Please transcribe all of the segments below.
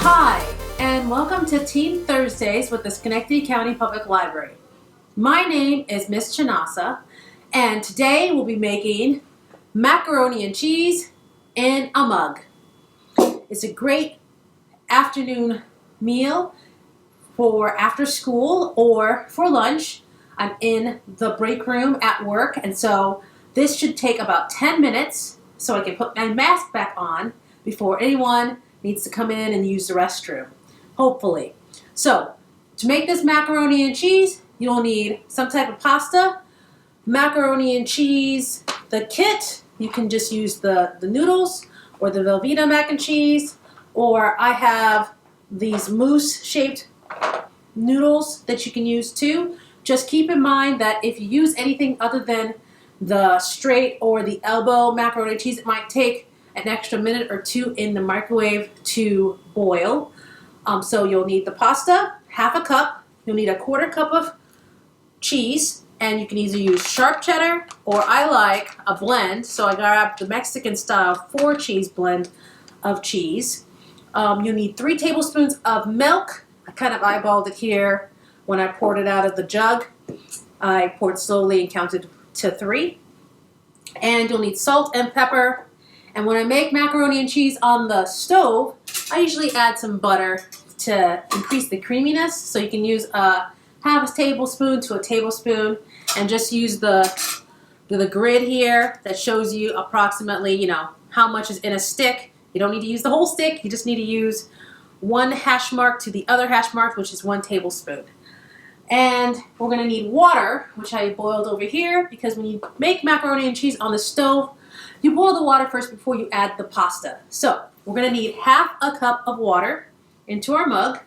Hi, and welcome to Team Thursdays with the Schenectady County Public Library. My name is Miss Chinasa, and today we'll be making macaroni and cheese in a mug. It's a great afternoon meal for after school or for lunch. I'm in the break room at work, and so this should take about 10 minutes so I can put my mask back on before anyone needs to come in and use the restroom, hopefully. So, to make this macaroni and cheese, you'll need some type of pasta, macaroni and cheese, the kit. You can just use the noodles or the Velveeta mac and cheese, or I have these mousse-shaped noodles that you can use too. Just keep in mind that if you use anything other than the straight or the elbow macaroni and cheese, it might take an extra minute or two in the microwave to boil. So you'll need the pasta, half a cup. You'll need a quarter cup of cheese, and you can either use sharp cheddar or I like a blend. So I grabbed the Mexican style 4-cheese blend of cheese. You'll need 3 tablespoons of milk. I kind of eyeballed it here when I poured it out of the jug. I poured slowly and counted to 3. And you'll need salt and pepper. And when I make macaroni and cheese on the stove, I usually add some butter to increase the creaminess. So you can use half a tablespoon to a tablespoon, and just use the grid here that shows you approximately, how much is in a stick. You don't need to use the whole stick. You just need to use 1 hash mark to the other hash mark, which is 1 tablespoon. And we're going to need water, which I boiled over here, because when you make macaroni and cheese on the stove, you boil the water first before you add the pasta. So we're going to need half a cup of water into our mug.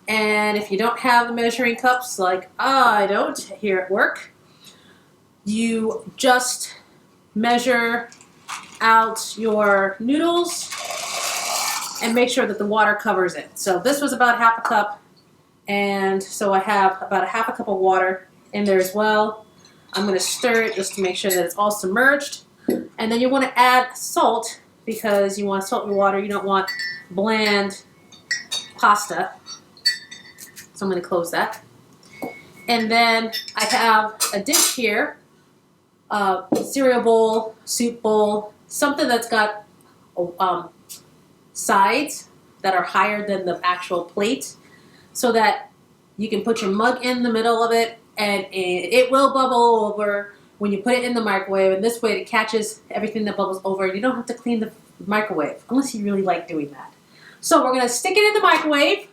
And if you don't have the measuring cups like I don't here at work, you just measure out your noodles and make sure that the water covers it. So this was about half a cup, and so I have about a half a cup of water in there as well. I'm going to stir it just to make sure that it's all submerged. And then you want to add salt, because you want to salt your water. You don't want bland pasta. So I'm going to close that. And then I have a dish here, a cereal bowl, soup bowl, something that's got sides that are higher than the actual plate, so that you can put your mug in the middle of it, and it will bubble over when you put it in the microwave, and this way it catches everything that bubbles over. You don't have to clean the microwave, unless you really like doing that. So we're going to stick it in the microwave.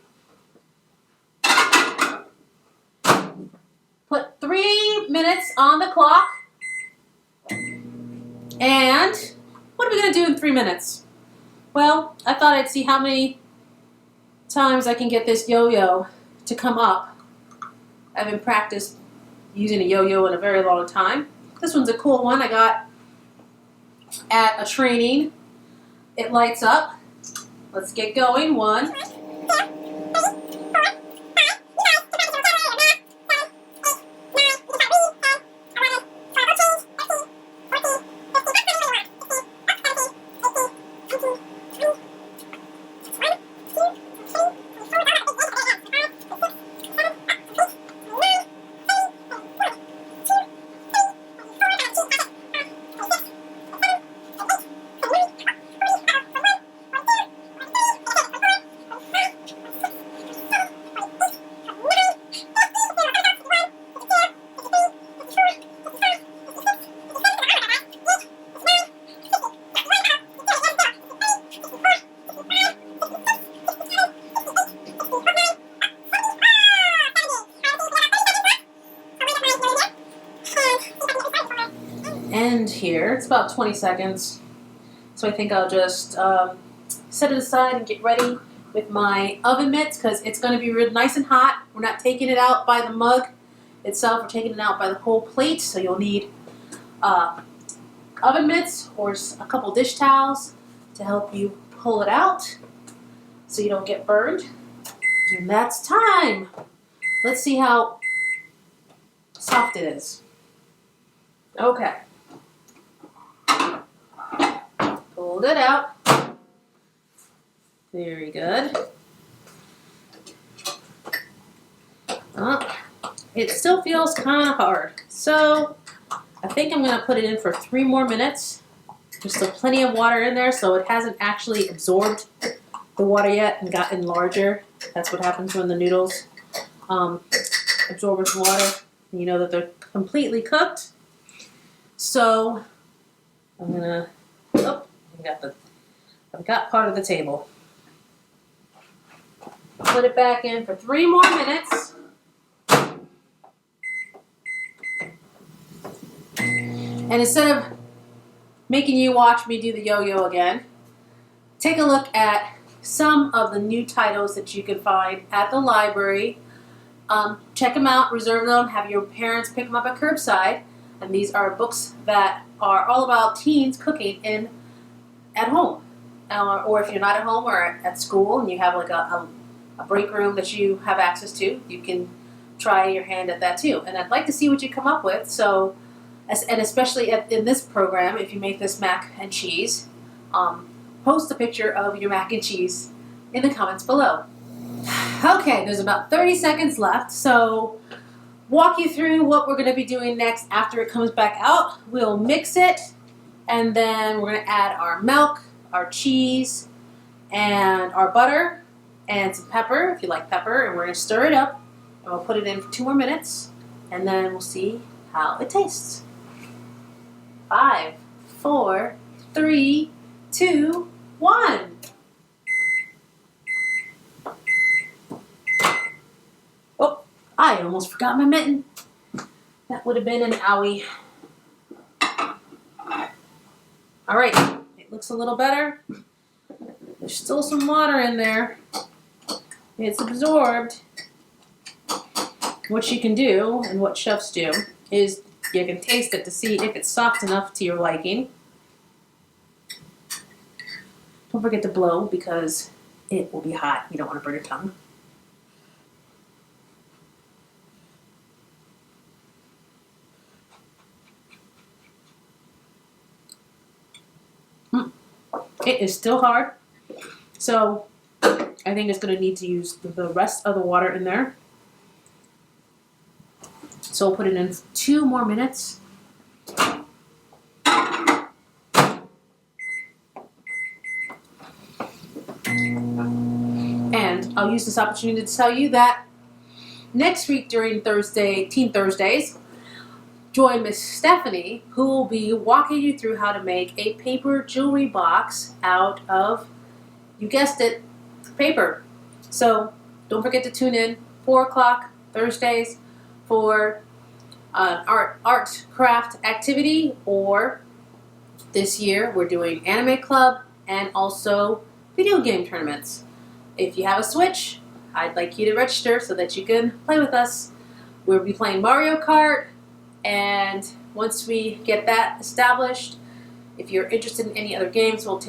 Put 3 minutes on the clock. And what are we going to do in 3 minutes? Well, I thought I'd see how many times I can get this yo-yo to come up. I haven't practiced using a yo-yo in a very long time. This one's a cool one I got at a training. It lights up. Let's get going. 1. End here. It's about 20 seconds. So I think I'll just set it aside and get ready with my oven mitts, because it's going to be real nice and hot. We're not taking it out by the mug itself. We're taking it out by the whole plate. So you'll need oven mitts or a couple dish towels to help you pull it out so you don't get burned. And that's time. Let's see how soft it is. Okay. Pulled it out. Very good. It still feels kind of hard. So I think I'm going to put it in for 3 more minutes. There's still plenty of water in there, so it hasn't actually absorbed the water yet and gotten larger. That's what happens when the noodles absorb the water. You know that they're completely cooked. So I'm gonna, I've got part of the table. Put it back in for 3 more minutes. And instead of making you watch me do the yo-yo again, take a look at some of the new titles that you can find at the library. Check them out, reserve them, have your parents pick them up at curbside. And these are books that are all about teens cooking at home. Or if you're not at home or at school and you have like a break room that you have access to, you can try your hand at that too. And I'd like to see what you come up with. So, and especially in this program, if you make this mac and cheese, post a picture of your mac and cheese in the comments below. Okay, there's about 30 seconds left, so walk you through what we're going to be doing next after it comes back out. We'll mix it, and then we're going to add our milk, our cheese, and our butter, and some pepper, if you like pepper, and we're going to stir it up, and we'll put it in for 2 more minutes, and then we'll see how it tastes. 5, 4, 3, 2, 1. Oh, I almost forgot my mitten. That would have been an owie. All right, it looks a little better. There's still some water in there. It's absorbed. What you can do, and what chefs do, is you can taste it to see if it's soft enough to your liking. Don't forget to blow because it will be hot. You don't want to burn your tongue. It is still hard, so I think it's going to need to use the rest of the water in there. So we'll put it in 2 more minutes. And I'll use this opportunity to tell you that next week during Teen Thursdays, join Miss Stephanie, who will be walking you through how to make a paper jewelry box out of, you guessed it, paper. So don't forget to tune in 4 o'clock Thursdays for an art craft activity, or this year we're doing anime club and also video game tournaments. If you have a Switch, I'd like you to register so that you can play with us. We'll be playing Mario Kart, and once we get that established, if you're interested in any other games, we'll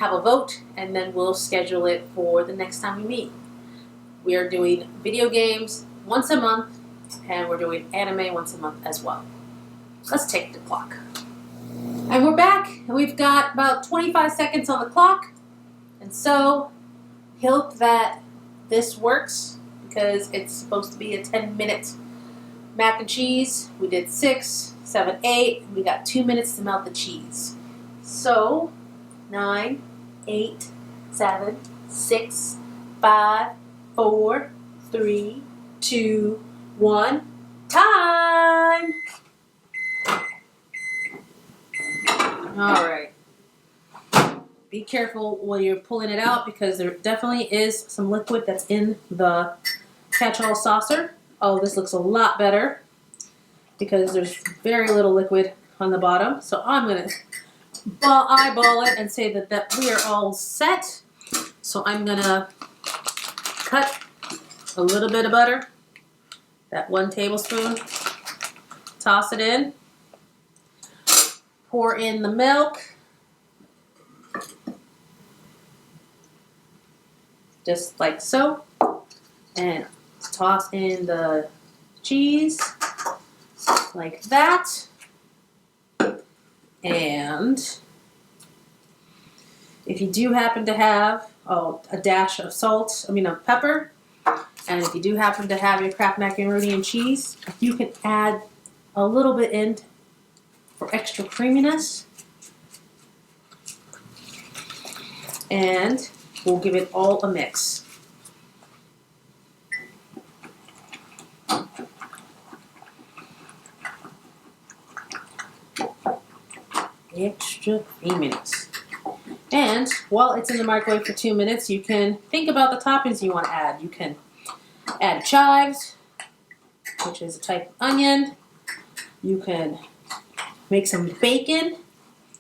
have a vote, and then we'll schedule it for the next time we meet. We are doing video games once a month, and we're doing anime once a month as well. Let's take the clock. And we're back, and we've got about 25 seconds on the clock. And so, hope that this works, because it's supposed to be a 10-minute mac and cheese. We did 6, 7, 8. And we got 2 minutes to melt the cheese. So, 9, 8, 7, 6, 5, 4, 3, 2, 1. Time! All right. Be careful when you're pulling it out, because there definitely is some liquid that's in the catch-all saucer. Oh, this looks a lot better because there's very little liquid on the bottom. So I'm going to eyeball it and say that we are all set. So I'm going to cut a little bit of butter, that 1 tablespoon, toss it in, pour in the milk, just like so, and toss in the cheese like that. And If you do happen to have a dash of salt, of pepper, and if you do happen to have your Kraft macaroni and cheese, you can add a little bit in for extra creaminess. And we'll give it all a mix. Extra creaminess. And while it's in the microwave for 2 minutes, you can think about the toppings you want to add. You can add chives, which is a type of onion. You can make some bacon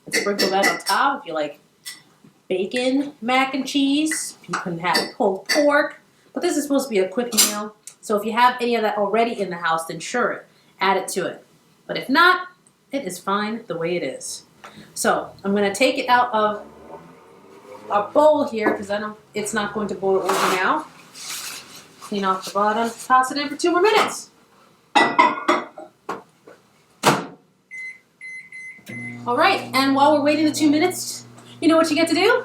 and sprinkle that on top if you like bacon mac and cheese. You can have pulled pork, but this is supposed to be a quick meal. So if you have any of that already in the house, then sure, add it to it. But if not, it is fine the way it is. So I'm going to take it out of our bowl here because I know it's not going to boil over now. Clean off the bottom, toss it in for 2 more minutes. All right, and while we're waiting the 2 minutes, you know what you get to do?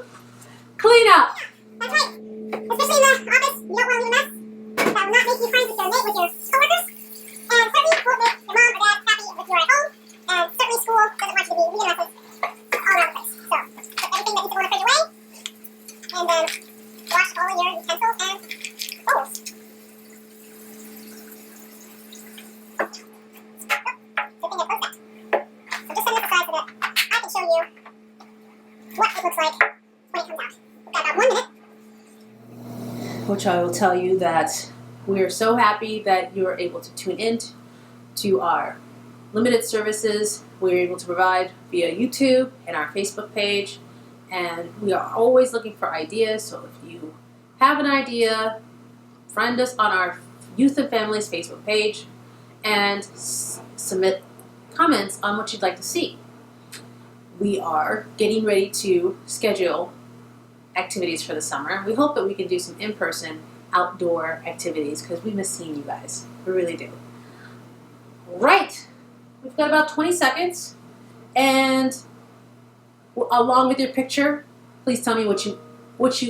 Clean up. That's right. Especially in the office, you don't want to leave a mess. That will not make you friends with your mate, with your coworkers. And certainly won't make your mom or dad happy if you're at home. And certainly school doesn't want you to be leaving messes all around the place. So put everything that needs to go in the fridge away. And then wash all of your utensils and bowls. Good thing I closed that. So just set it aside so that I can show you what it looks like when it comes out. We've got about 1 minute. Which I will tell you that we are so happy that you are able to tune in to our limited services we're able to provide via YouTube and our Facebook page. And we are always looking for ideas, so if you have an idea, friend us on our Youth and Families Facebook page and submit comments on what you'd like to see. We are getting ready to schedule activities for the summer. We hope that we can do some in-person outdoor activities because we miss seeing you guys. We really do. Right. We've got about 20 seconds. And along with your picture, please tell me what you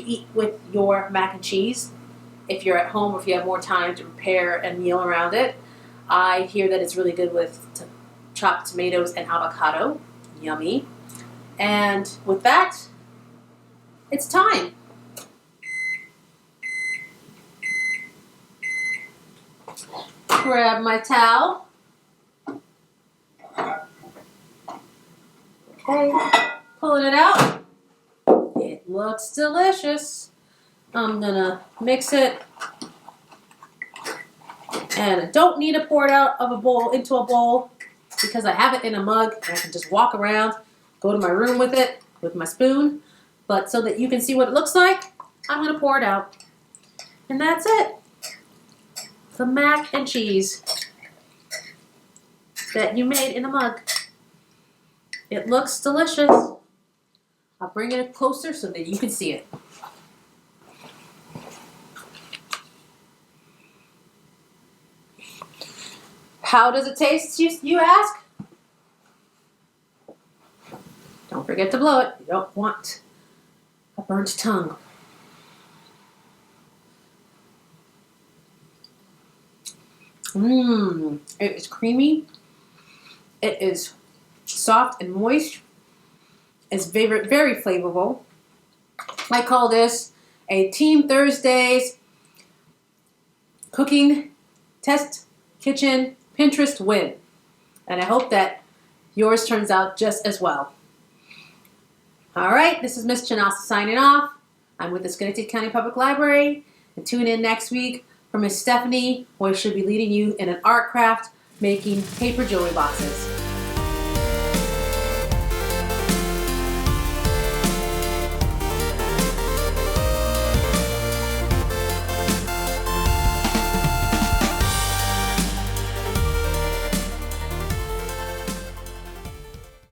eat with your mac and cheese. If you're at home or if you have more time to prepare a meal around it. I hear that it's really good with chopped tomatoes and avocado. Yummy. And with that, it's time. Grab my towel. Okay, pulling it out. It looks delicious. I'm gonna mix it. And I don't need to pour it out of a bowl into a bowl because I have it in a mug and I can just walk around, go to my room with it with my spoon. But so that you can see what it looks like, I'm gonna pour it out. And that's it. The mac and cheese that you made in a mug. It looks delicious. I'll bring it closer so that you can see it. How does it taste, you ask? Don't forget to blow it. You don't want a burnt tongue. It is creamy. It is soft and moist. It's very, very flavorful. I call this a Team Thursdays cooking test kitchen Pinterest win. And I hope that yours turns out just as well. All right, this is Miss Chanasa signing off. I'm with the Schenectady County Public Library. And tune in next week for Miss Stephanie, where she'll be leading you in an art craft making paper jewelry boxes.